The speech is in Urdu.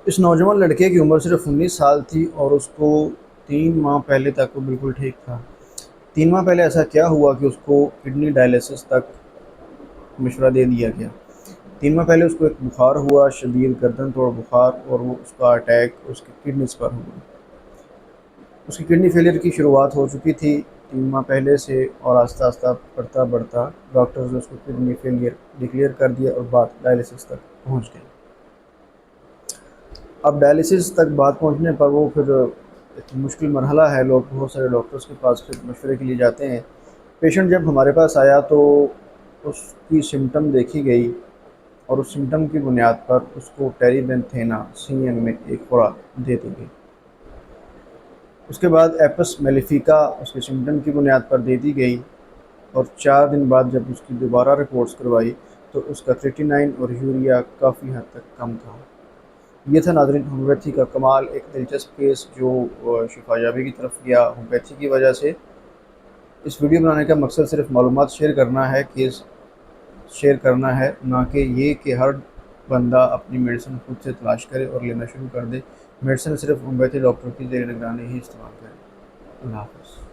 اس نوجوان لڑکے کی عمر صرف 19 سال تھی اور اس کو 3 ماہ پہلے تک وہ بالکل ٹھیک تھا۔ 3 ماہ پہلے ایسا کیا ہوا کہ اس کو کڈنی ڈائلیسس تک مشورہ دے دیا گیا؟ 3 ماہ پہلے اس کو ایک بخار ہوا، شدید گردن توڑ بخار، اور وہ اس کا اٹیک اس کی کڈنیز پر ہوا۔ اس کی کڈنی فیلئر کی شروعات ہو چکی تھی 3 ماہ پہلے سے، اور آہستہ آہستہ بڑھتا بڑھتا ڈاکٹرز نے اس کو کڈنی فیلئر ڈکلیئر کر دیا اور بات ڈائلیسس تک پہنچ گئی۔ اب ڈائلیسس تک بات پہنچنے پر وہ پھر ایک مشکل مرحلہ ہے، لوگ بہت سارے ڈاکٹرز کے پاس پھر مشورے کے لیے جاتے ہیں۔ پیشنٹ جب ہمارے پاس آیا تو اس کی سمٹم دیکھی گئی، اور اس سمٹم کی بنیاد پر اس کو ٹیری بینتھینا CM میں ایک خوراک دے دی گئی۔ اس کے بعد ایپس میلیفیکا اس کے سمٹم کی بنیاد پر دے دی گئی، اور 4 دن بعد جب اس کی دوبارہ رپورٹس کروائی تو اس کا کریٹینائن اور یوریا کافی حد تک کم تھا۔ یہ تھا ناظرین ہومیوپیتھی کا کمال، ایک دلچسپ کیس جو شفا یابی کی طرف گیا ہومیوپیتھی کی وجہ سے۔ اس ویڈیو بنانے کا مقصد صرف معلومات شیئر کرنا ہے، کیس شیئر کرنا ہے، نہ کہ یہ کہ ہر بندہ اپنی میڈیسن خود سے تلاش کرے اور لینا شروع کر دے۔ میڈیسن صرف ہومیوپیتھی ڈاکٹر کی زیر نگرانی ہی استعمال کرے۔ اللہ حافظ۔